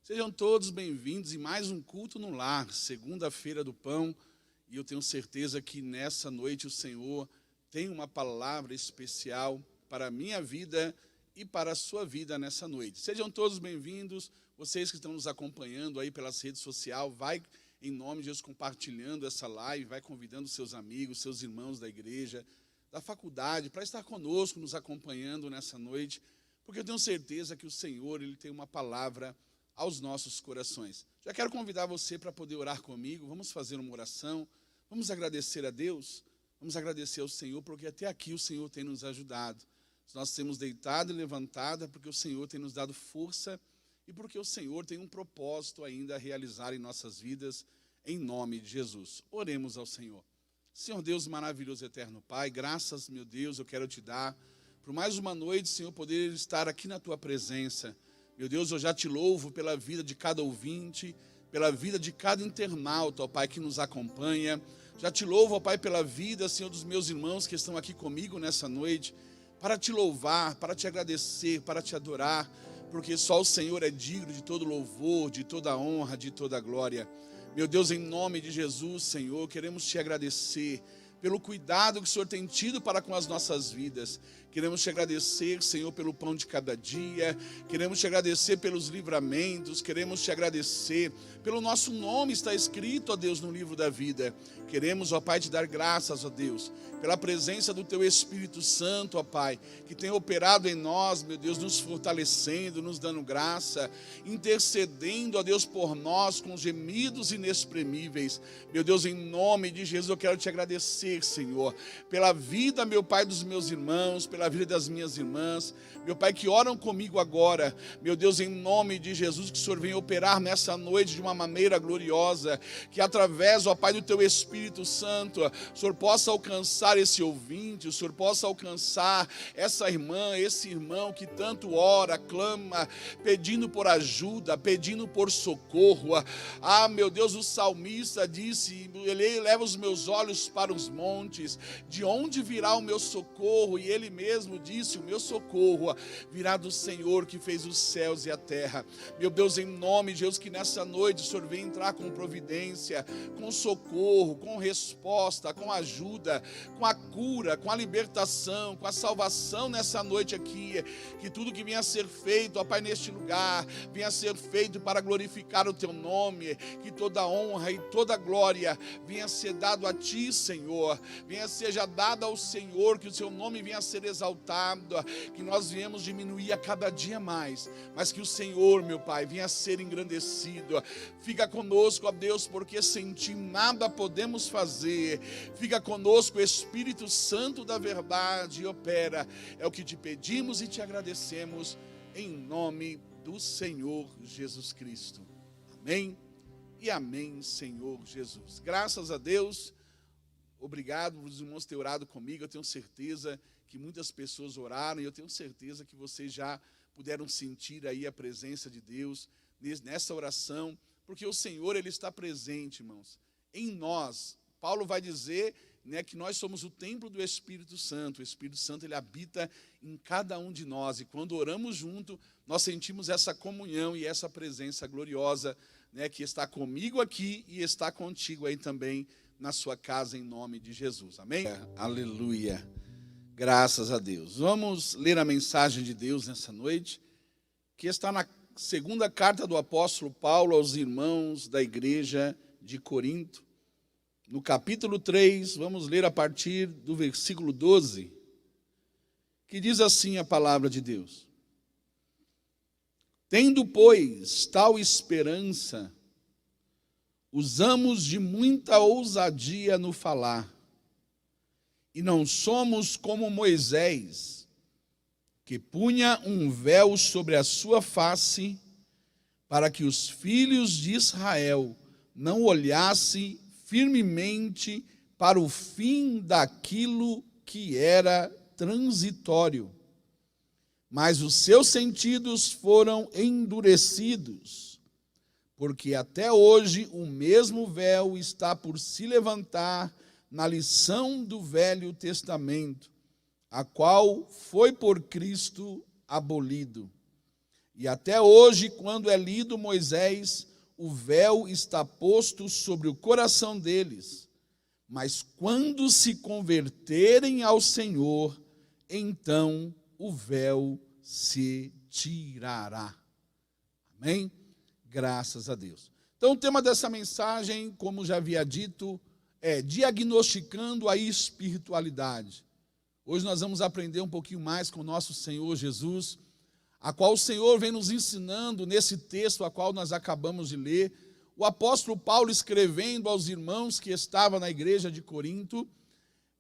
Sejam todos bem-vindos em mais um culto no lar, segunda-feira do pão, e eu tenho certeza que nessa noite o Senhor tem uma palavra especial para a minha vida e para a sua vida nessa noite. Sejam todos bem-vindos, vocês que estão nos acompanhando aí pelas redes sociais, vai em nome de Jesus compartilhando essa live, vai convidando seus amigos, seus irmãos da igreja, da faculdade, para estar conosco, nos acompanhando nessa noite, porque eu tenho certeza que o Senhor ele tem uma palavra aos nossos corações. Já quero convidar você para poder orar comigo, vamos fazer uma oração, vamos agradecer a Deus, vamos agradecer ao Senhor, porque até aqui o Senhor tem nos ajudado. Nós temos deitado e levantado, porque o Senhor tem nos dado força e porque o Senhor tem um propósito ainda a realizar em nossas vidas, em nome de Jesus. Oremos ao Senhor. Senhor Deus maravilhoso, eterno Pai, graças, meu Deus, eu quero te dar por mais uma noite, Senhor, poder estar aqui na tua presença. Meu Deus, eu já te louvo pela vida de cada ouvinte, pela vida de cada internauta, ó Pai, que nos acompanha. Já te louvo, ó Pai, pela vida, Senhor, dos meus irmãos que estão aqui comigo nessa noite, para te louvar, para te agradecer, para te adorar, porque só o Senhor é digno de todo louvor, de toda honra, de toda glória. Meu Deus, em nome de Jesus, Senhor, queremos te agradecer pelo cuidado que o Senhor tem tido para com as nossas vidas. Queremos te agradecer, Senhor, pelo pão de cada dia. Queremos te agradecer pelos livramentos. Queremos te agradecer pelo nosso nome está escrito, ó Deus, no livro da vida. Queremos, ó Pai, te dar graças, ó Deus, pela presença do teu Espírito Santo, ó Pai, que tem operado em nós, meu Deus, nos fortalecendo, nos dando graça, intercedendo, ó Deus, por nós com gemidos inexprimíveis. Meu Deus, em nome de Jesus, eu quero te agradecer, Senhor, pela vida, meu Pai, dos meus irmãos, pela vida das minhas irmãs, meu Pai, que oram comigo agora. Meu Deus, em nome de Jesus, que o Senhor venha operar nessa noite de uma maneira gloriosa, que através, ó Pai, do teu Espírito Santo, o Senhor possa alcançar esse ouvinte, o Senhor possa alcançar essa irmã, esse irmão que tanto ora, clama, pedindo por ajuda, pedindo por socorro. Ah, meu Deus, o salmista disse, ele leva os meus olhos para os montes, de onde virá o meu socorro? E ele mesmo disse, o meu socorro virá do Senhor que fez os céus e a terra. Meu Deus, em nome de Jesus, que nessa noite o Senhor venha entrar com providência, com socorro, com resposta, com ajuda, com a cura, com a libertação, com a salvação nessa noite aqui. Que tudo que venha a ser feito, ó Pai, neste lugar, venha a ser feito para glorificar o teu nome, que toda honra e toda glória venha a ser dado a ti, Senhor, venha seja dada ao Senhor, que o seu nome venha a ser exaltado, que nós viemos diminuir a cada dia mais, mas que o Senhor, meu Pai, venha a ser engrandecido. Fica conosco, ó Deus, porque sem ti nada podemos fazer. Fica conosco, Espírito Santo da verdade, opera. É o que te pedimos e te agradecemos, em nome do Senhor Jesus Cristo. Amém e amém, Senhor Jesus. Graças a Deus, obrigado por os irmãos terem orado comigo. Eu tenho certeza que muitas pessoas oraram e eu tenho certeza que vocês já puderam sentir aí a presença de Deus nessa oração, porque o Senhor, ele está presente, irmãos, em nós. Paulo vai dizer, né, que nós somos o templo do Espírito Santo. O Espírito Santo, ele habita em cada um de nós, e quando oramos junto, nós sentimos essa comunhão e essa presença gloriosa, né, que está comigo aqui e está contigo aí também na sua casa, em nome de Jesus. Amém? Aleluia. Graças a Deus. Vamos ler a mensagem de Deus nessa noite, que está na segunda carta do apóstolo Paulo aos irmãos da igreja de Corinto. No capítulo 3, vamos ler a partir do versículo 12, que diz assim a palavra de Deus. Tendo, pois, tal esperança, usamos de muita ousadia no falar, e não somos como Moisés, que punha um véu sobre a sua face, para que os filhos de Israel não olhassem firmemente para o fim daquilo que era transitório. Mas os seus sentidos foram endurecidos, porque até hoje o mesmo véu está por se levantar na lição do Velho Testamento, a qual foi por Cristo abolido. E até hoje, quando é lido Moisés, o véu está posto sobre o coração deles. Mas quando se converterem ao Senhor, então o véu se tirará. Amém? Graças a Deus. Então o tema dessa mensagem, como já havia dito, é diagnosticando a espiritualidade. Hoje nós vamos aprender um pouquinho mais com o nosso Senhor Jesus, a qual o Senhor vem nos ensinando nesse texto a qual nós acabamos de ler. O apóstolo Paulo escrevendo aos irmãos que estavam na igreja de Corinto,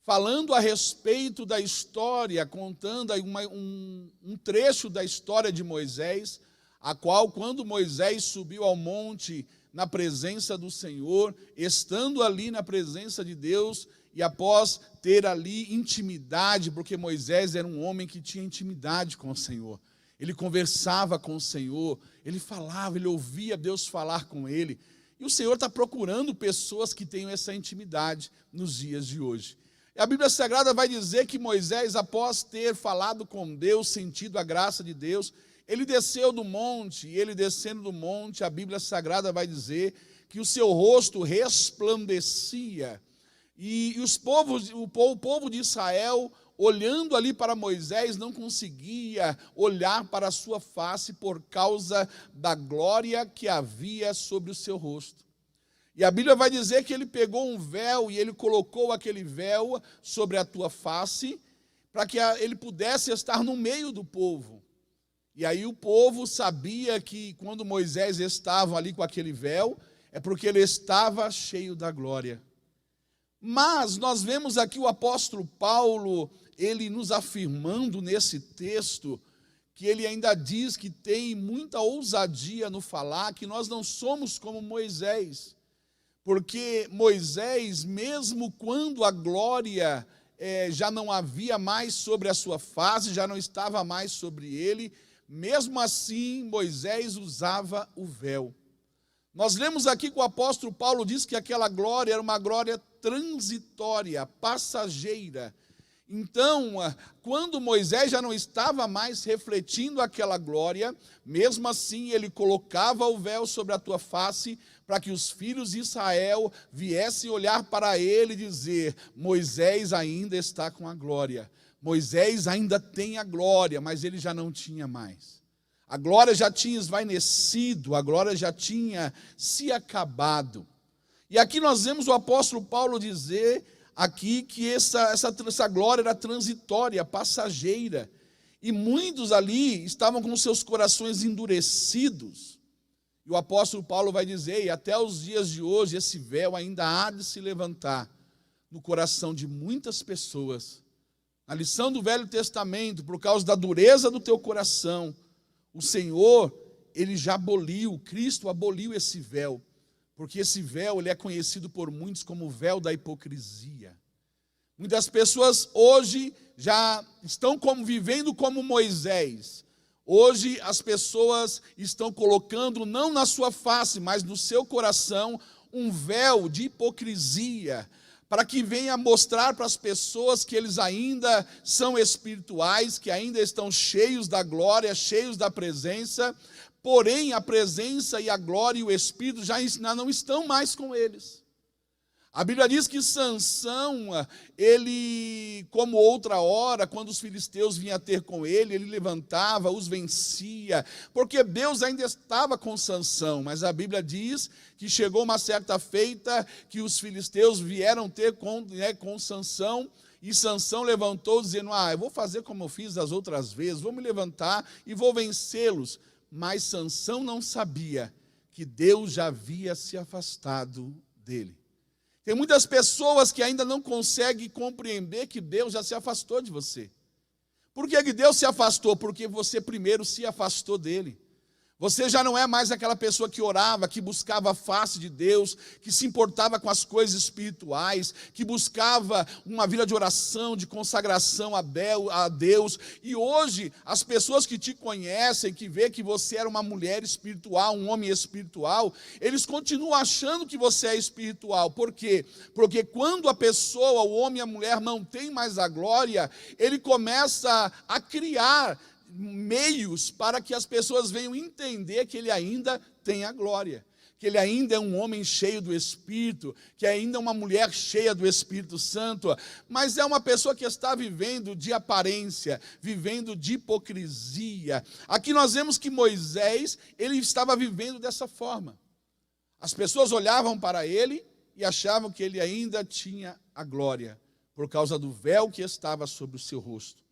falando a respeito da história, contando um trecho da história de Moisés, a qual, quando Moisés subiu ao monte na presença do Senhor, estando ali na presença de Deus, e após ter ali intimidade, porque Moisés era um homem que tinha intimidade com o Senhor, ele conversava com o Senhor, ele falava, ele ouvia Deus falar com ele, e o Senhor está procurando pessoas que tenham essa intimidade nos dias de hoje. E a Bíblia Sagrada vai dizer que Moisés, após ter falado com Deus, sentido a graça de Deus, ele desceu do monte, e ele descendo do monte, a Bíblia Sagrada vai dizer que o seu rosto resplandecia, e o povo de Israel, olhando ali para Moisés, não conseguia olhar para a sua face por causa da glória que havia sobre o seu rosto. E a Bíblia vai dizer que ele pegou um véu e ele colocou aquele véu sobre a tua face, para que ele pudesse estar no meio do povo. E aí o povo sabia que quando Moisés estava ali com aquele véu, é porque ele estava cheio da glória. Mas nós vemos aqui o apóstolo Paulo, ele nos afirmando nesse texto, que ele ainda diz que tem muita ousadia no falar, que nós não somos como Moisés, porque Moisés, mesmo quando a glória já não havia mais sobre a sua face, já não estava mais sobre ele, mesmo assim Moisés usava o véu. Nós lemos aqui que o apóstolo Paulo diz que aquela glória era uma glória transitória, passageira. Então, quando Moisés já não estava mais refletindo aquela glória, mesmo assim ele colocava o véu sobre a tua face, para que os filhos de Israel viessem olhar para ele e dizer: Moisés ainda está com a glória, Moisés ainda tem a glória, mas ele já não tinha mais. A glória já tinha esvainecido, a glória já tinha se acabado. E aqui nós vemos o apóstolo Paulo dizer aqui que essa glória era transitória, passageira. E muitos ali estavam com seus corações endurecidos. E o apóstolo Paulo vai dizer, e até os dias de hoje, esse véu ainda há de se levantar no coração de muitas pessoas. Na lição do Velho Testamento, por causa da dureza do teu coração, o Senhor, ele já aboliu, Cristo aboliu esse véu, porque esse véu ele é conhecido por muitos como o véu da hipocrisia. Muitas pessoas hoje já estão vivendo como Moisés. Hoje as pessoas estão colocando, não na sua face, mas no seu coração, um véu de hipocrisia, para que venha mostrar para as pessoas que eles ainda são espirituais, que ainda estão cheios da glória, cheios da presença, porém a presença e a glória e o Espírito já não estão mais com eles. A Bíblia diz que Sansão, ele, como outra hora, quando os filisteus vinham ter com ele levantava, os vencia, porque Deus ainda estava com Sansão, mas a Bíblia diz que chegou uma certa feita que os filisteus vieram ter com Sansão, e Sansão levantou dizendo: eu vou fazer como eu fiz das outras vezes, vou me levantar e vou vencê-los. Mas Sansão não sabia que Deus já havia se afastado dele. Tem muitas pessoas que ainda não conseguem compreender que Deus já se afastou de você. Por que Deus se afastou? Porque você primeiro se afastou dele. Você já não é mais aquela pessoa que orava, que buscava a face de Deus, que se importava com as coisas espirituais, que buscava uma vida de oração, de consagração a Deus. E hoje, as pessoas que te conhecem, que vê que você era uma mulher espiritual, um homem espiritual, eles continuam achando que você é espiritual. Por quê? Porque quando a pessoa, o homem e a mulher, não tem mais a glória, ele começa a criar meios para que as pessoas venham entender que ele ainda tem a glória, que ele ainda é um homem cheio do Espírito, que ainda é uma mulher cheia do Espírito Santo, mas é uma pessoa que está vivendo de aparência, vivendo de hipocrisia. Aqui nós vemos que Moisés, ele estava vivendo dessa forma. As pessoas olhavam para ele e achavam que ele ainda tinha a glória, por causa do véu que estava sobre o seu rosto.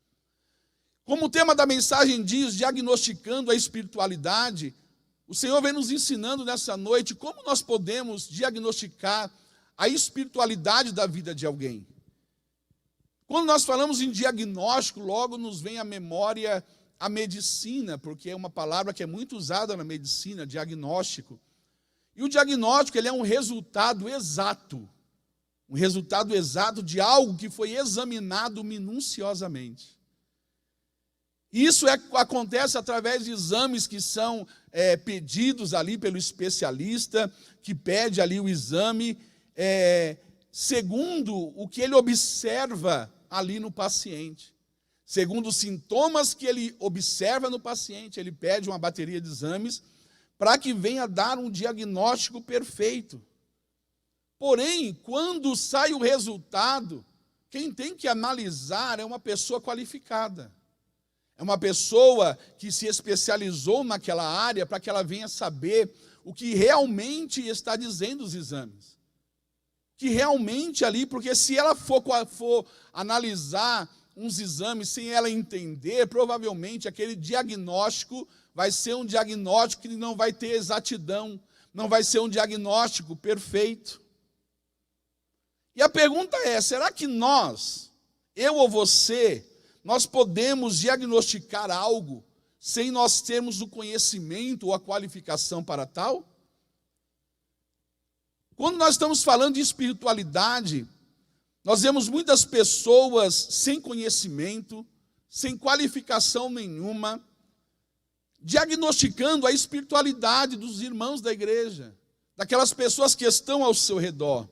Como o tema da mensagem diz, diagnosticando a espiritualidade, o Senhor vem nos ensinando nessa noite como nós podemos diagnosticar a espiritualidade da vida de alguém. Quando nós falamos em diagnóstico, logo nos vem à memória a medicina, porque é uma palavra que é muito usada na medicina, diagnóstico. E o diagnóstico, ele é um resultado exato de algo que foi examinado minuciosamente. Isso acontece através de exames que são pedidos ali pelo especialista, que pede ali o exame, segundo o que ele observa ali no paciente. Segundo os sintomas que ele observa no paciente, ele pede uma bateria de exames para que venha dar um diagnóstico perfeito. Porém, quando sai o resultado, quem tem que analisar é uma pessoa qualificada. É uma pessoa que se especializou naquela área para que ela venha saber o que realmente está dizendo os exames. Que realmente ali, porque se ela for analisar uns exames sem ela entender, provavelmente aquele diagnóstico vai ser um diagnóstico que não vai ter exatidão, não vai ser um diagnóstico perfeito. E a pergunta é, será que nós, eu ou você, nós podemos diagnosticar algo sem nós termos o conhecimento ou a qualificação para tal? Quando nós estamos falando de espiritualidade, nós vemos muitas pessoas sem conhecimento, sem qualificação nenhuma, diagnosticando a espiritualidade dos irmãos da igreja, daquelas pessoas que estão ao seu redor,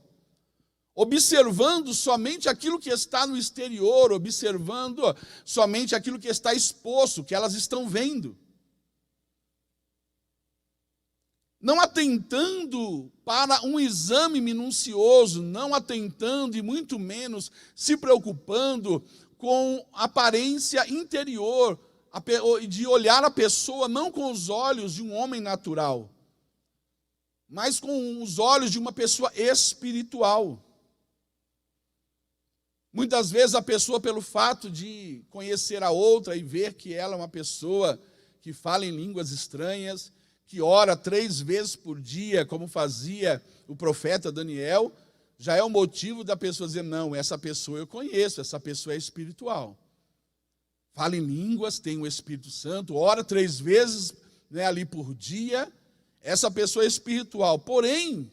observando somente aquilo que está no exterior, observando somente aquilo que está exposto, que elas estão vendo. Não atentando para um exame minucioso, não atentando e muito menos se preocupando com a aparência interior, de olhar a pessoa não com os olhos de um homem natural, mas com os olhos de uma pessoa espiritual. Muitas vezes a pessoa, pelo fato de conhecer a outra e ver que ela é uma pessoa que fala em línguas estranhas, que ora 3 vezes por dia, como fazia o profeta Daniel, já é o motivo da pessoa dizer, não, essa pessoa eu conheço, essa pessoa é espiritual. Fala em línguas, tem o Espírito Santo, ora 3 vezes ali por dia, essa pessoa é espiritual. Porém,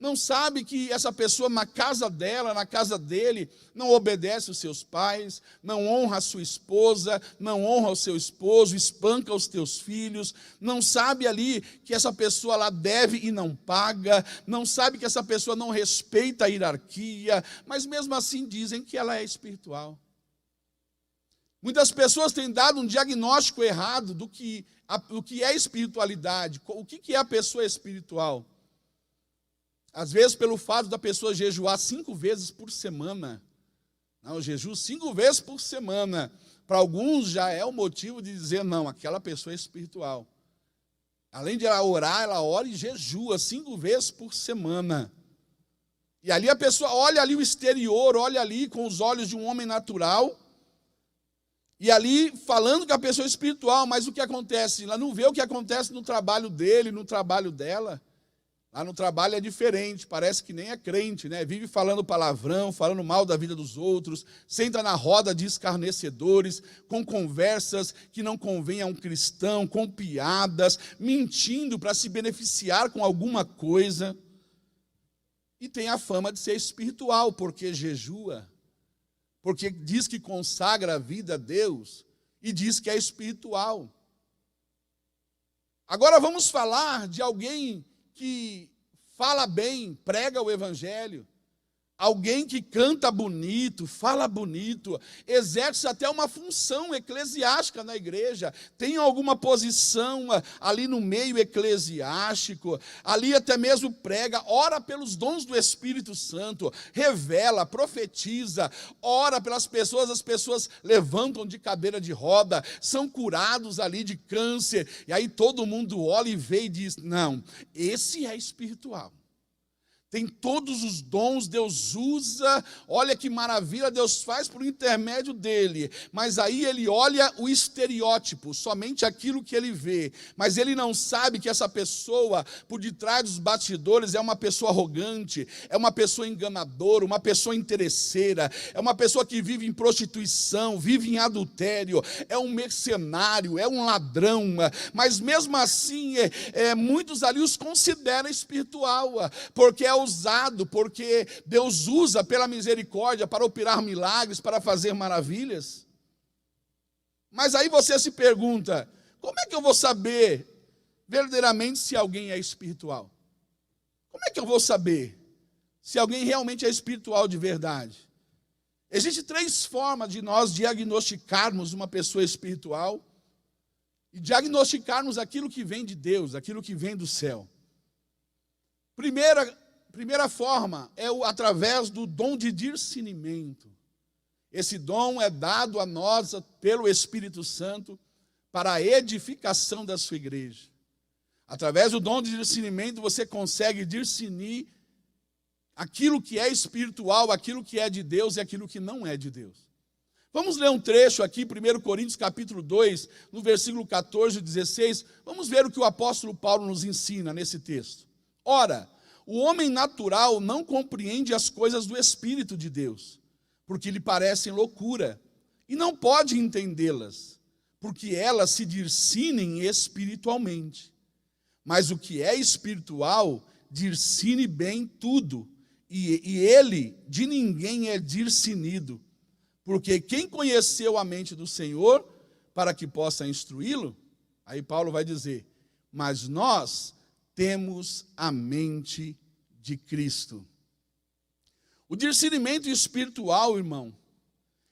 não sabe que essa pessoa na casa dela, na casa dele, não obedece os seus pais, não honra a sua esposa, não honra o seu esposo, espanca os teus filhos, não sabe ali que essa pessoa lá deve e não paga, não sabe que essa pessoa não respeita a hierarquia, mas mesmo assim dizem que ela é espiritual. Muitas pessoas têm dado um diagnóstico errado do que é espiritualidade, o que é a pessoa espiritual. Às vezes, pelo fato da pessoa jejuar 5 vezes por semana. Não, o jejum 5 vezes por semana. Para alguns já é o motivo de dizer, não, aquela pessoa é espiritual. Além de ela orar, ela ora e jejua 5 vezes por semana. E ali a pessoa olha ali o exterior, olha ali com os olhos de um homem natural, e ali falando que a pessoa é espiritual, mas o que acontece? Ela não vê o que acontece no trabalho dele, no trabalho dela. Lá no trabalho é diferente, parece que nem é crente, né? Vive falando palavrão, falando mal da vida dos outros, senta na roda de escarnecedores, com conversas que não convêm a um cristão, com piadas, mentindo para se beneficiar com alguma coisa. E tem a fama de ser espiritual, porque jejua, porque diz que consagra a vida a Deus e diz que é espiritual. Agora vamos falar de alguém que fala bem, prega o evangelho, alguém que canta bonito, fala bonito, exerce até uma função eclesiástica na igreja, tem alguma posição ali no meio eclesiástico, ali até mesmo prega, ora pelos dons do Espírito Santo, revela, profetiza, ora pelas pessoas, as pessoas levantam de cadeira de roda, são curados ali de câncer, e aí todo mundo olha e vê e diz, não, esse é espiritual. Tem todos os dons, Deus usa, olha que maravilha, Deus faz por intermédio dele. Mas aí ele olha o estereótipo, somente aquilo que ele vê. Mas ele não sabe que essa pessoa, por detrás dos bastidores, é uma pessoa arrogante, é uma pessoa enganadora, uma pessoa interesseira, é uma pessoa que vive em prostituição, vive em adultério, é um mercenário, é um ladrão. Mas mesmo assim, muitos ali os consideram espiritual, porque é usado, porque Deus usa pela misericórdia para operar milagres, para fazer maravilhas. Mas aí você se pergunta, como é que eu vou saber verdadeiramente se alguém é espiritual? Como é que eu vou saber se alguém realmente é espiritual de verdade? Existem 3 formas de nós diagnosticarmos uma pessoa espiritual e diagnosticarmos aquilo que vem de Deus, aquilo que vem do céu. Primeira forma é através do dom de discernimento. Esse dom é dado a nós pelo Espírito Santo para a edificação da sua igreja. Através do dom de discernimento você consegue discernir aquilo que é espiritual, aquilo que é de Deus e aquilo que não é de Deus. Vamos ler um trecho aqui, 1 Coríntios capítulo 2, no versículo 14 e 16. Vamos ver o que o apóstolo Paulo nos ensina nesse texto. Ora, o homem natural não compreende as coisas do Espírito de Deus, porque lhe parecem loucura, e não pode entendê-las, porque elas se discernem espiritualmente. Mas o que é espiritual, discerne bem tudo, e ele de ninguém é discernido, porque quem conheceu a mente do Senhor, para que possa instruí-lo? Aí Paulo vai dizer, mas nós temos a mente de Cristo. O discernimento espiritual, irmão,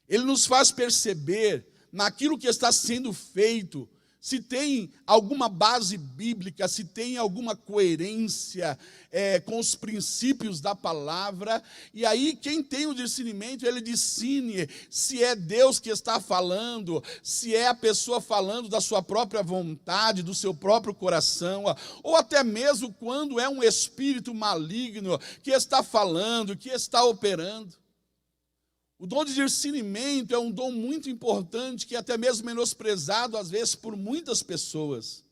ele nos faz perceber naquilo que está sendo feito, se tem alguma base bíblica, se tem alguma coerência com os princípios da palavra. E aí quem tem o discernimento, ele discerne se é Deus que está falando, se é a pessoa falando da sua própria vontade, do seu próprio coração, ou até mesmo quando é um espírito maligno que está falando, que está operando. O dom de discernimento é um dom muito importante, que é até mesmo menosprezado, às vezes, por muitas pessoas.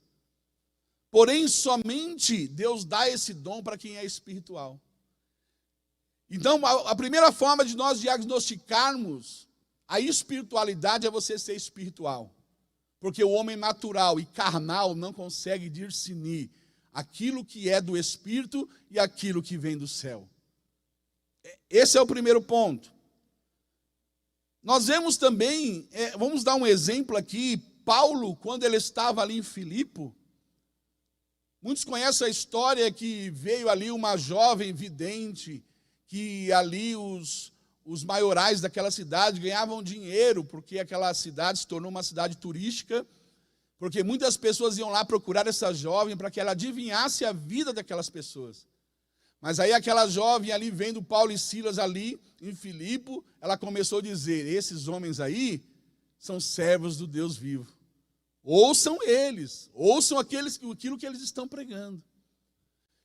Porém, somente Deus dá esse dom para quem é espiritual. Então, a primeira forma de nós diagnosticarmos a espiritualidade é você ser espiritual. Porque o homem natural e carnal não consegue discernir aquilo que é do Espírito e aquilo que vem do céu. Esse é o primeiro ponto. Nós vemos também, vamos dar um exemplo aqui, Paulo, quando ele estava ali em Filipe, muitos conhecem a história que veio ali uma jovem vidente, que ali os maiorais daquela cidade ganhavam dinheiro, porque aquela cidade se tornou uma cidade turística, porque muitas pessoas iam lá procurar essa jovem para que ela adivinhasse a vida daquelas pessoas. Mas aí aquela jovem ali, vendo Paulo e Silas ali em Filipe, ela começou a dizer, esses homens aí são servos do Deus vivo. Ouçam eles, ouçam aquilo que eles estão pregando.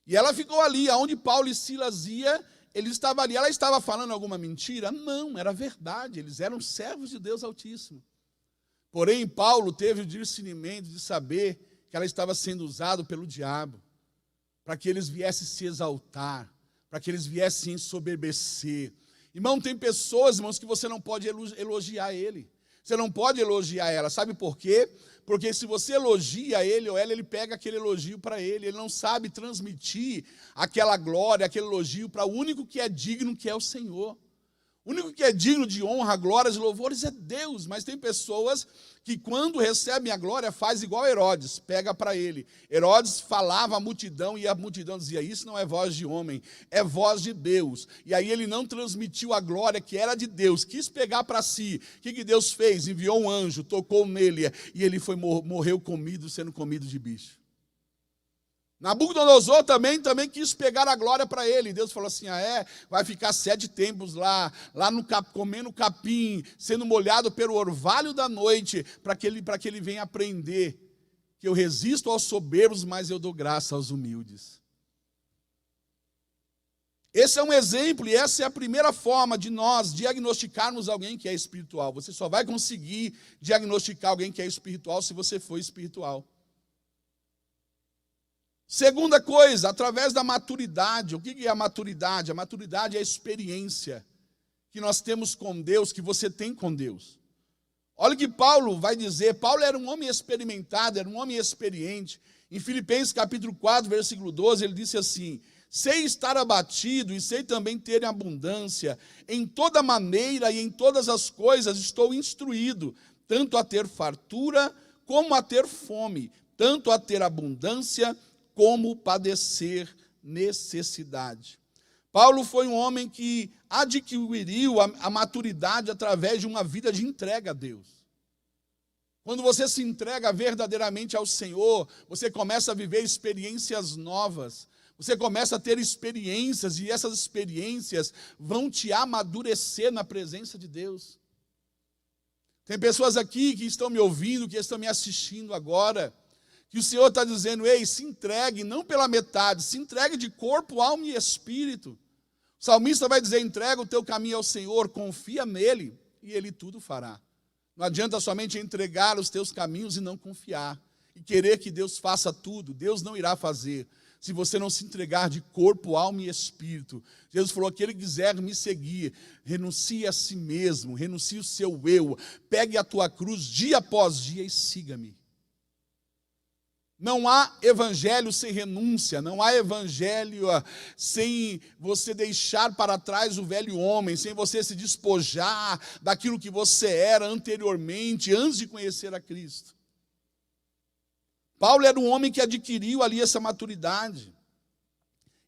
E ela ficou ali, aonde Paulo e Silas iam, ele estava ali. Ela estava falando alguma mentira? Não, era verdade, eles eram servos de Deus Altíssimo. Porém, Paulo teve o discernimento de saber que ela estava sendo usada pelo diabo, para que eles viessem se exaltar, para que eles viessem ensoberbecer. Irmão, tem pessoas, irmãos, que você não pode elogiar ele. Você não pode elogiar ela. Sabe por quê? Porque se você elogia ele ou ela, ele pega aquele elogio para ele. Ele não sabe transmitir aquela glória, aquele elogio para o único que é digno, que é o Senhor. O único que é digno de honra, glórias e louvores é Deus. Mas tem pessoas que quando recebem a glória faz igual Herodes, pega para ele. Herodes falava à multidão e a multidão dizia, isso não é voz de homem, é voz de Deus. E aí ele não transmitiu a glória que era de Deus, quis pegar para si. O que Deus fez? Enviou um anjo, tocou nele e ele morreu sendo comido de bicho. Nabucodonosor também quis pegar a glória para ele. Deus falou assim, vai ficar 7 tempos lá comendo capim, sendo molhado pelo orvalho da noite, para que ele venha aprender que eu resisto aos soberbos, mas eu dou graça aos humildes. Esse é um exemplo e essa é a primeira forma de nós diagnosticarmos alguém que é espiritual. Você só vai conseguir diagnosticar alguém que é espiritual se você for espiritual. Segunda coisa, através da maturidade. O que é a maturidade? A maturidade é a experiência que nós temos com Deus, que você tem com Deus. Olha o que Paulo vai dizer. Paulo era um homem experimentado, era um homem experiente. Em Filipenses capítulo 4, versículo 12, ele disse assim, sei estar abatido e sei também ter em abundância. Em toda maneira e em todas as coisas estou instruído, tanto a ter fartura como a ter fome, tanto a ter abundância como padecer necessidade. Paulo foi um homem que adquiriu a maturidade através de uma vida de entrega a Deus. Quando você se entrega verdadeiramente ao Senhor, você começa a viver experiências novas. Você começa a ter experiências e essas experiências vão te amadurecer na presença de Deus. Tem pessoas aqui que estão me ouvindo, que estão me assistindo agora, que o Senhor está dizendo, ei, se entregue, não pela metade, se entregue de corpo, alma e espírito. O salmista vai dizer, entrega o teu caminho ao Senhor, confia nele e ele tudo fará. Não adianta somente entregar os teus caminhos e não confiar. E querer que Deus faça tudo, Deus não irá fazer. Se você não se entregar de corpo, alma e espírito. Jesus falou, aquele que quiser me seguir, renuncie a si mesmo, renuncie o seu eu, pegue a tua cruz dia após dia e siga-me. Não há evangelho sem renúncia, não há evangelho sem você deixar para trás o velho homem, sem você se despojar daquilo que você era anteriormente, antes de conhecer a Cristo. Paulo era um homem que adquiriu ali essa maturidade.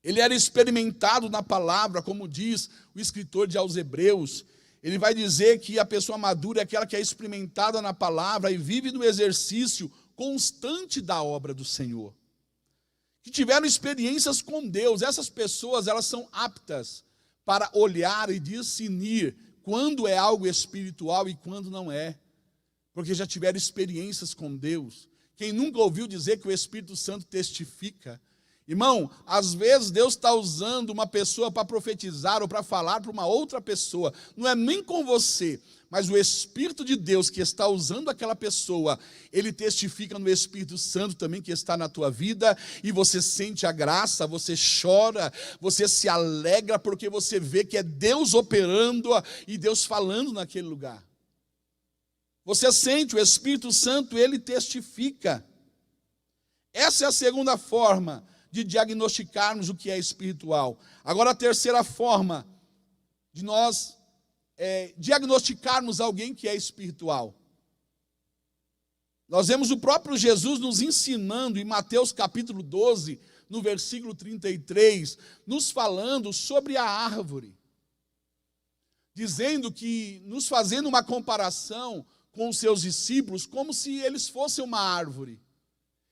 Ele era experimentado na palavra, como diz o escritor de aos Hebreus. Ele vai dizer que a pessoa madura é aquela que é experimentada na palavra e vive no exercício constante da obra do Senhor, que tiveram experiências com Deus. Essas pessoas, elas são aptas para olhar e discernir quando é algo espiritual e quando não é, porque já tiveram experiências com Deus. Quem nunca ouviu dizer que o Espírito Santo testifica? Irmão, às vezes Deus está usando uma pessoa para profetizar ou para falar para uma outra pessoa, não é nem com você, mas o Espírito de Deus que está usando aquela pessoa, ele testifica no Espírito Santo também que está na tua vida, e você sente a graça, você chora, você se alegra, porque você vê que é Deus operando e Deus falando naquele lugar. Você sente o Espírito Santo, ele testifica. Essa é a segunda forma de diagnosticarmos o que é espiritual. Agora a terceira forma de nós diagnosticarmos alguém que é espiritual. Nós vemos o próprio Jesus nos ensinando em Mateus capítulo 12, no versículo 33, nos falando sobre a árvore, dizendo que, nos fazendo uma comparação com os seus discípulos, como se eles fossem uma árvore.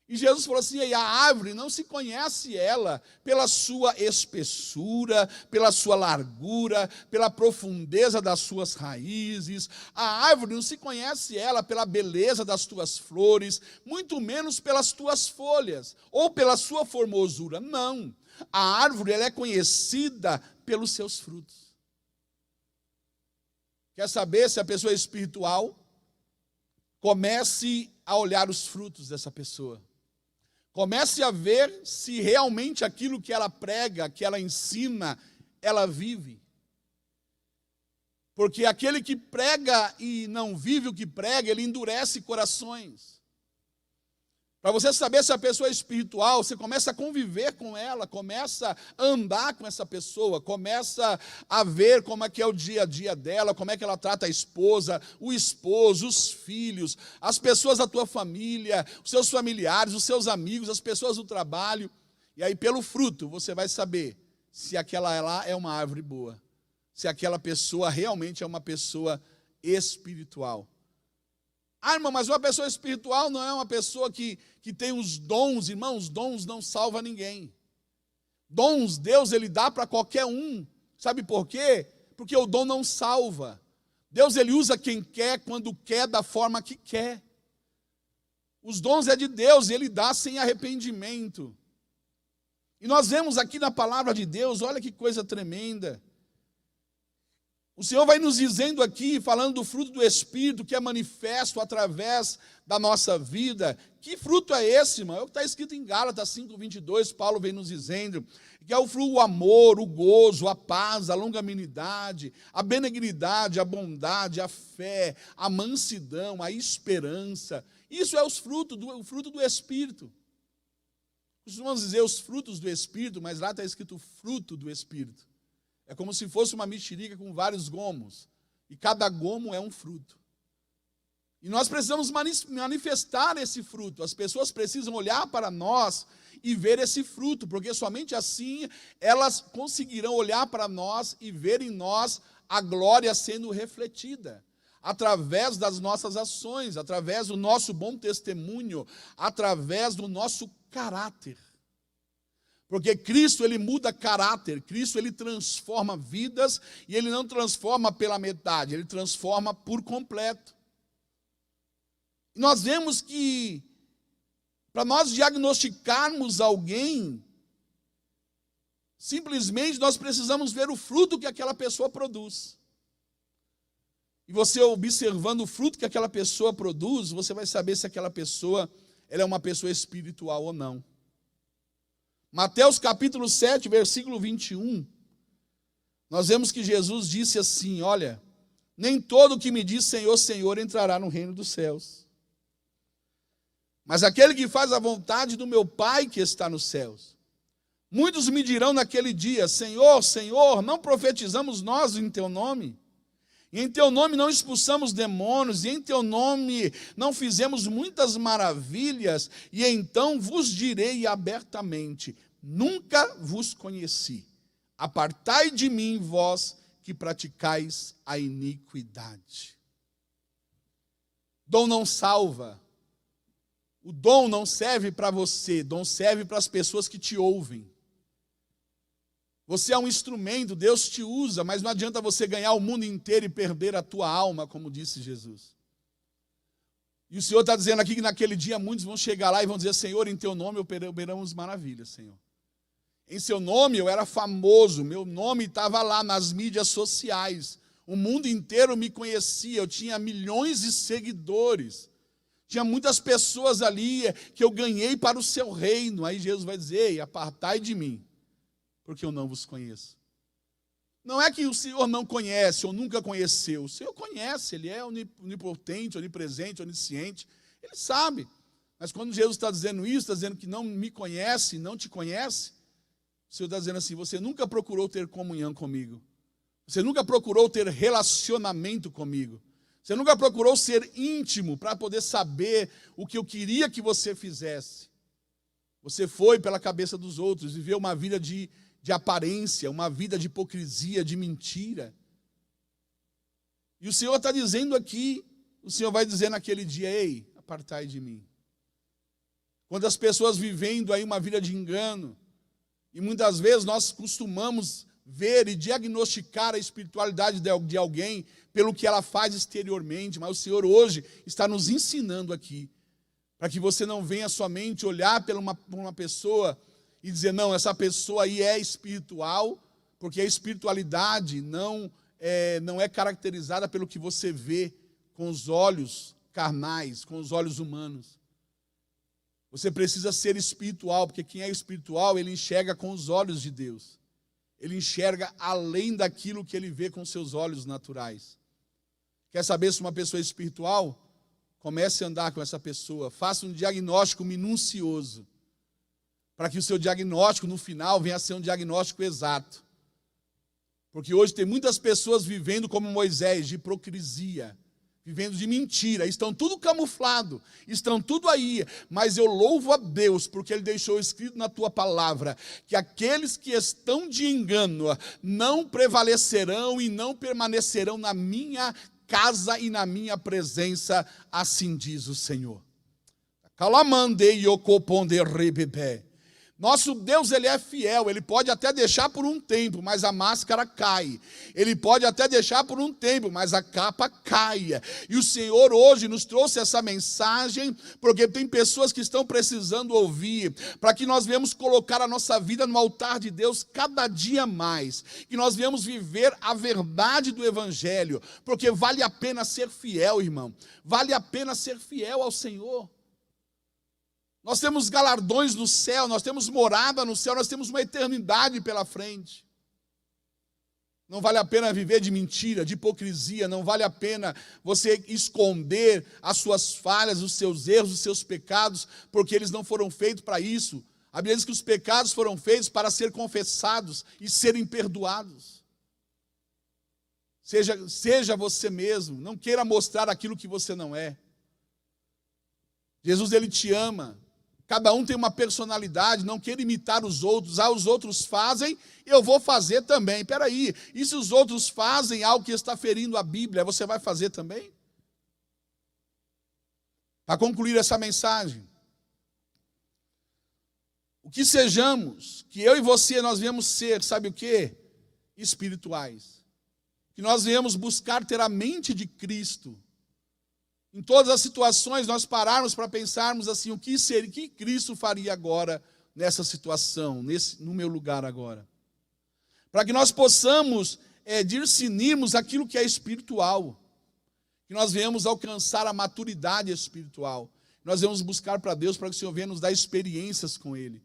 E Jesus falou assim, a árvore não se conhece ela pela sua espessura, pela sua largura, pela profundeza das suas raízes. A árvore não se conhece ela pela beleza das tuas flores, muito menos pelas tuas folhas, ou pela sua formosura. Não, a árvore ela é conhecida pelos seus frutos. Quer saber se a pessoa é espiritual? Comece a olhar os frutos dessa pessoa. Comece a ver se realmente aquilo que ela prega, que ela ensina, ela vive. Porque aquele que prega e não vive o que prega, ele endurece corações. Para você saber se a pessoa é espiritual, você começa a conviver com ela, começa a andar com essa pessoa, começa a ver como é que é o dia a dia dela, como é que ela trata a esposa, o esposo, os filhos, as pessoas da tua família, os seus familiares, os seus amigos, as pessoas do trabalho. E aí, pelo fruto, você vai saber se aquela lá é uma árvore boa, se aquela pessoa realmente é uma pessoa espiritual. Ah, irmão, mas uma pessoa espiritual não é uma pessoa que tem os dons. Irmão, os dons não salvam ninguém. Dons, Deus, Ele dá para qualquer um. Sabe por quê? Porque o dom não salva. Deus, Ele usa quem quer, quando quer, da forma que quer. Os dons é de Deus, Ele dá sem arrependimento. E nós vemos aqui na palavra de Deus, olha que coisa tremenda. O Senhor vai nos dizendo aqui, falando do fruto do Espírito, que é manifesto através da nossa vida. Que fruto é esse, irmão? É o que está escrito em Gálatas 5:22, Paulo vem nos dizendo, que é o fruto, o amor, o gozo, a paz, a longanimidade, a benignidade, a bondade, a fé, a mansidão, a esperança. Isso é o fruto do Espírito. Costumamos dizer os frutos do Espírito, mas lá está escrito fruto do Espírito. É como se fosse uma mexerica com vários gomos. E cada gomo é um fruto. E nós precisamos manifestar esse fruto. As pessoas precisam olhar para nós e ver esse fruto, porque somente assim elas conseguirão olhar para nós e ver em nós a glória sendo refletida. Através das nossas ações, através do nosso bom testemunho, através do nosso caráter. Porque Cristo, Ele muda caráter, Cristo, Ele transforma vidas, e Ele não transforma pela metade, Ele transforma por completo. E nós vemos que, para nós diagnosticarmos alguém, simplesmente nós precisamos ver o fruto que aquela pessoa produz. E você observando o fruto que aquela pessoa produz, você vai saber se aquela pessoa ela é uma pessoa espiritual ou não. Mateus capítulo 7, versículo 21, nós vemos que Jesus disse assim, olha, nem todo que me diz Senhor, Senhor entrará no reino dos céus, mas aquele que faz a vontade do meu Pai que está nos céus. Muitos me dirão naquele dia, Senhor, Senhor, não profetizamos nós em teu nome? E em teu nome não expulsamos demônios, e em teu nome não fizemos muitas maravilhas, e então vos direi abertamente, nunca vos conheci. Apartai de mim, vós que praticais a iniquidade. Dom não salva. O dom não serve para você, dom serve para as pessoas que te ouvem. Você é um instrumento, Deus te usa, mas não adianta você ganhar o mundo inteiro e perder a tua alma, como disse Jesus. E o Senhor está dizendo aqui que naquele dia muitos vão chegar lá e vão dizer, Senhor, em teu nome operamos maravilhas, Senhor. Em seu nome eu era famoso, meu nome estava lá nas mídias sociais. O mundo inteiro me conhecia, eu tinha milhões de seguidores. Tinha muitas pessoas ali que eu ganhei para o seu reino. Aí Jesus vai dizer, ei, apartai de mim, porque eu não vos conheço. Não é que o Senhor não conhece ou nunca conheceu. O Senhor conhece, Ele é onipotente, onipresente, onisciente. Ele sabe. Mas quando Jesus está dizendo isso, está dizendo que não me conhece, não te conhece, o Senhor está dizendo assim, você nunca procurou ter comunhão comigo. Você nunca procurou ter relacionamento comigo. Você nunca procurou ser íntimo para poder saber o que eu queria que você fizesse. Você foi pela cabeça dos outros, viveu uma vida de aparência, uma vida de hipocrisia, de mentira. E o Senhor está dizendo aqui, o Senhor vai dizer naquele dia, ei, apartai de mim. Quando as pessoas vivendo aí uma vida de engano, e muitas vezes nós costumamos ver e diagnosticar a espiritualidade de alguém pelo que ela faz exteriormente, mas o Senhor hoje está nos ensinando aqui, para que você não venha somente olhar para uma pessoa e dizer, não, essa pessoa aí é espiritual, porque a espiritualidade não é caracterizada pelo que você vê com os olhos carnais, com os olhos humanos. Você precisa ser espiritual, porque quem é espiritual, ele enxerga com os olhos de Deus. Ele enxerga além daquilo que ele vê com seus olhos naturais. Quer saber se uma pessoa é espiritual? comece a andar com essa pessoa, faça um diagnóstico minucioso, para que o seu diagnóstico, no final, venha a ser um diagnóstico exato. Porque hoje tem muitas pessoas vivendo como Moisés, de hipocrisia, vivendo de mentira, estão tudo camuflado, estão tudo aí, mas eu louvo a Deus, porque Ele deixou escrito na tua palavra, que aqueles que estão de engano não prevalecerão e não permanecerão na minha casa e na minha presença, assim diz o Senhor. Nosso Deus, Ele é fiel, Ele pode até deixar por um tempo, mas a máscara cai. Ele pode até deixar por um tempo, mas a capa cai. E o Senhor hoje nos trouxe essa mensagem, porque tem pessoas que estão precisando ouvir, para que nós venhamos colocar a nossa vida no altar de Deus cada dia mais, que nós venhamos viver a verdade do Evangelho, porque vale a pena ser fiel, irmão, vale a pena ser fiel ao Senhor. Nós temos galardões no céu, nós temos morada no céu, nós temos uma eternidade pela frente. Não vale a pena viver de mentira, de hipocrisia, não vale a pena você esconder as suas falhas, os seus erros, os seus pecados, porque eles não foram feitos para isso. A Bíblia diz que os pecados foram feitos para ser confessados e serem perdoados. Seja você mesmo, não queira mostrar aquilo que você não é. Jesus, Ele te ama. Cada um tem uma personalidade, não queira imitar os outros. Os outros fazem, eu vou fazer também. Espera aí, e se os outros fazem algo que está ferindo a Bíblia, você vai fazer também? Para concluir essa mensagem, o que sejamos, que eu e você nós viemos ser, sabe o quê? Espirituais. Que nós viemos buscar ter a mente de Cristo. Em todas as situações, nós pararmos para pensarmos assim, o que Cristo faria agora nessa situação, no meu lugar agora. Para que nós possamos discernirmos aquilo que é espiritual, que nós venhamos alcançar a maturidade espiritual. Nós vamos buscar para Deus, para que o Senhor venha nos dar experiências com Ele.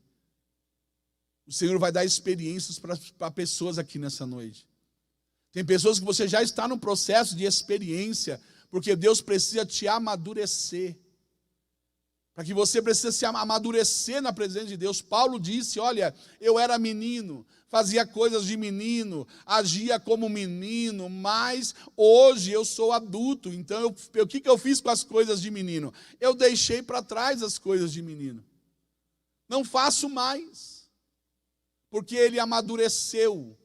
O Senhor vai dar experiências para pessoas aqui nessa noite. Tem pessoas que você já está no processo de experiência, porque Deus precisa te amadurecer. Para que você precisa se amadurecer na presença de Deus. Paulo disse, olha, eu era menino, fazia coisas de menino, agia como menino, mas hoje eu sou adulto. Então, o que eu fiz com as coisas de menino? Eu deixei para trás as coisas de menino. Não faço mais. Porque ele amadureceu.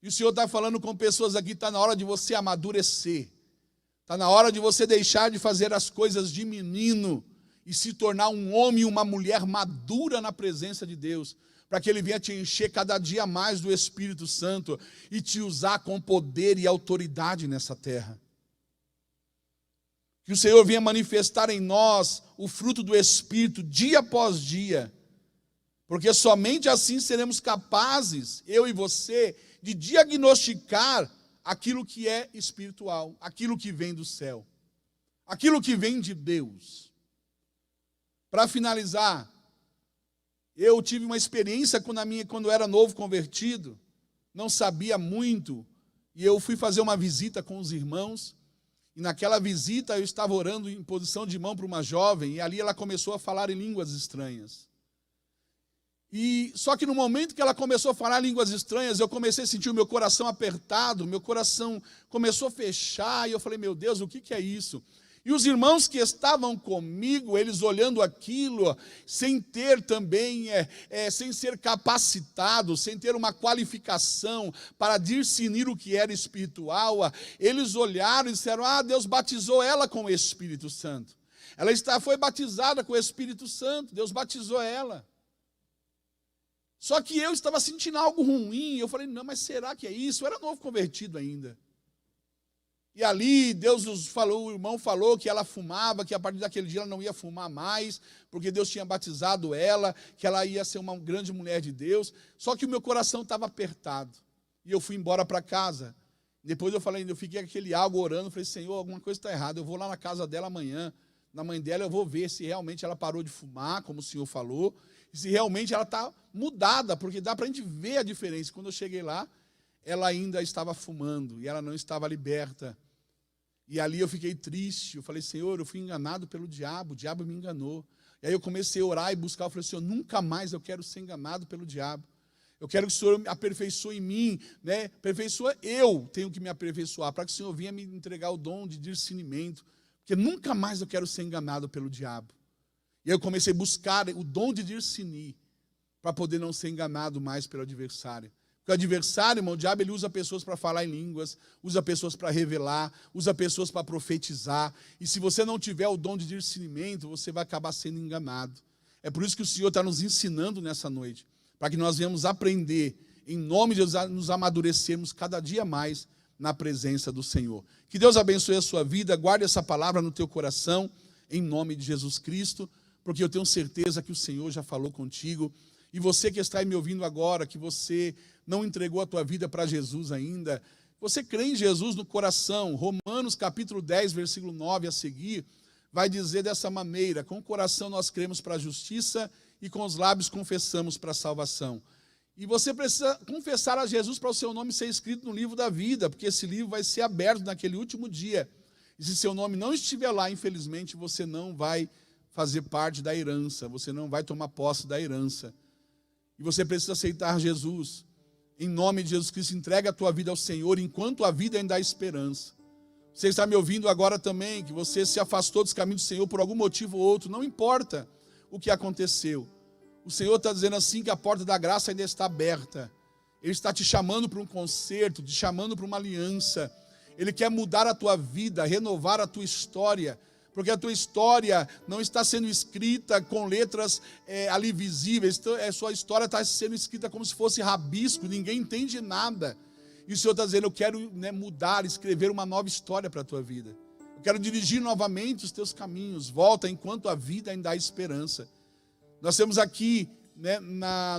E o Senhor está falando com pessoas aqui, está na hora de você amadurecer. Está na hora de você deixar de fazer as coisas de menino e se tornar um homem e uma mulher madura na presença de Deus, para que Ele venha te encher cada dia mais do Espírito Santo e te usar com poder e autoridade nessa terra. Que o Senhor venha manifestar em nós o fruto do Espírito dia após dia, porque somente assim seremos capazes, eu e você, de diagnosticar aquilo que é espiritual, aquilo que vem do céu, aquilo que vem de Deus. Para finalizar, eu tive uma experiência quando eu era novo convertido, não sabia muito, e eu fui fazer uma visita com os irmãos, e naquela visita eu estava orando em posição de mão para uma jovem, e ali ela começou a falar em línguas estranhas. Só que no momento que ela começou a falar línguas estranhas, eu comecei a sentir o meu coração apertado, meu coração começou a fechar, e eu falei, meu Deus, o que é isso? E os irmãos que estavam comigo, eles olhando aquilo, sem ter também, sem ser capacitados, sem ter uma qualificação para discernir o que era espiritual, eles olharam e disseram, Deus batizou ela com o Espírito Santo. Ela foi batizada com o Espírito Santo, Deus batizou ela. Só que eu estava sentindo algo ruim, eu falei, não, mas será que é isso? Eu era novo convertido ainda. E ali Deus nos falou, o irmão falou que ela fumava, que a partir daquele dia ela não ia fumar mais, porque Deus tinha batizado ela, que ela ia ser uma grande mulher de Deus. Só que o meu coração estava apertado. E eu fui embora para casa. Depois eu fiquei com aquele algo orando, falei, Senhor, alguma coisa está errada, eu vou lá na casa dela amanhã, na mãe dela, eu vou ver se realmente ela parou de fumar, como o Senhor falou, e se realmente ela está mudada, porque dá para a gente ver a diferença. Quando eu cheguei lá, ela ainda estava fumando, e ela não estava liberta. E ali eu fiquei triste, eu falei, Senhor, eu fui enganado pelo diabo, o diabo me enganou. E aí eu comecei a orar e buscar, eu falei, Senhor, nunca mais eu quero ser enganado pelo diabo. Eu quero que o Senhor aperfeiçoe em mim, né? Aperfeiçoa, eu tenho que me aperfeiçoar, para que o Senhor venha me entregar o dom de discernimento, porque nunca mais eu quero ser enganado pelo diabo. E aí eu comecei a buscar o dom de discernir, para poder não ser enganado mais pelo adversário. Porque o adversário, irmão, o diabo, ele usa pessoas para falar em línguas, usa pessoas para revelar, usa pessoas para profetizar. E se você não tiver o dom de discernimento, você vai acabar sendo enganado. É por isso que o Senhor está nos ensinando nessa noite, para que nós venhamos aprender, em nome de Deus, nos amadurecermos cada dia mais na presença do Senhor. Que Deus abençoe a sua vida, guarde essa palavra no teu coração, em nome de Jesus Cristo, porque eu tenho certeza que o Senhor já falou contigo. E você que está aí me ouvindo agora, que você não entregou a tua vida para Jesus ainda, você crê em Jesus no coração. Romanos capítulo 10, versículo 9 a seguir, vai dizer dessa maneira: com o coração nós cremos para a justiça e com os lábios confessamos para a salvação. E você precisa confessar a Jesus para o seu nome ser escrito no livro da vida, porque esse livro vai ser aberto naquele último dia. E se seu nome não estiver lá, infelizmente, você não vai fazer parte da herança, você não vai tomar posse da herança. E você precisa aceitar Jesus. Em nome de Jesus Cristo, entrega a tua vida ao Senhor enquanto a vida ainda há esperança. Você está me ouvindo agora também, que você se afastou dos caminhos do Senhor por algum motivo ou outro, não importa o que aconteceu. O Senhor está dizendo assim que a porta da graça ainda está aberta. Ele está te chamando para um concerto, te chamando para uma aliança. Ele quer mudar a tua vida, renovar a tua história, porque a tua história não está sendo escrita com letras ali visíveis, a sua história está sendo escrita como se fosse rabisco, ninguém entende nada. E o Senhor está dizendo, eu quero mudar, escrever uma nova história para a tua vida. Eu quero dirigir novamente os teus caminhos, volta enquanto a vida ainda há esperança. Nós temos aqui,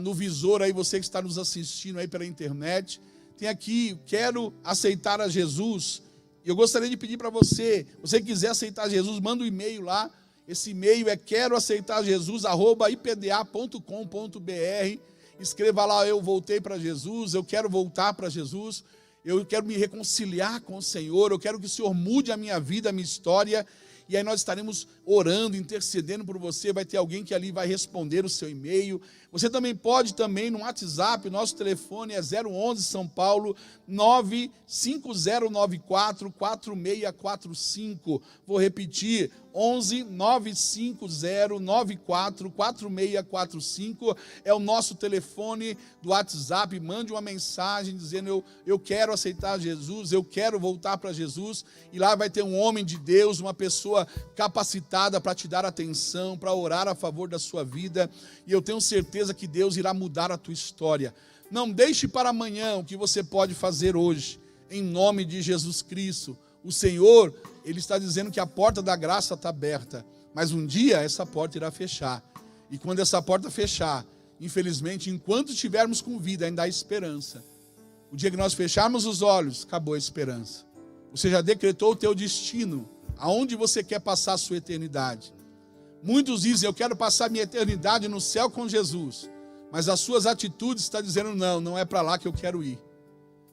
no visor, aí você que está nos assistindo aí pela internet, tem aqui, quero aceitar a Jesus. Eu gostaria de pedir para você que quiser aceitar Jesus, manda um e-mail lá. Esse e-mail é queroaceitarjesus@ipda.com.br. Escreva lá, eu voltei para Jesus, eu quero voltar para Jesus, eu quero me reconciliar com o Senhor, eu quero que o Senhor mude a minha vida, a minha história. E aí nós estaremos orando, intercedendo por você, vai ter alguém que ali vai responder o seu e-mail. Você também pode no WhatsApp, nosso telefone é 011 São Paulo 95094-4645. Vou repetir, 11 95094-4645 é o nosso telefone do WhatsApp. Mande uma mensagem dizendo eu quero aceitar Jesus, eu quero voltar para Jesus, e lá vai ter um homem de Deus, uma pessoa capacitada para te dar atenção, para orar a favor da sua vida, e eu tenho certeza que Deus irá mudar a tua história. Não deixe para amanhã o que você pode fazer hoje, em nome de Jesus Cristo. O Senhor, Ele está dizendo que a porta da graça está aberta, mas um dia essa porta irá fechar, e quando essa porta fechar, infelizmente, enquanto estivermos com vida, ainda há esperança. O dia que nós fecharmos os olhos, acabou a esperança. Você já decretou o teu destino, aonde você quer passar a sua eternidade. Muitos dizem, eu quero passar minha eternidade no céu com Jesus, mas as suas atitudes estão dizendo, não é para lá que eu quero ir.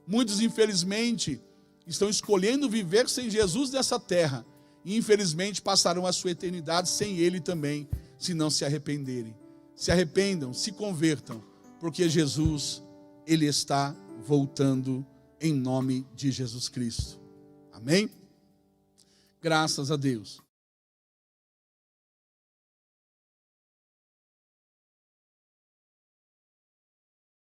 Muitos, infelizmente, estão escolhendo viver sem Jesus nessa terra, e infelizmente passarão a sua eternidade sem Ele também, se não se arrependerem. Se arrependam, se convertam, porque Jesus, Ele está voltando em nome de Jesus Cristo. Amém? Graças a Deus.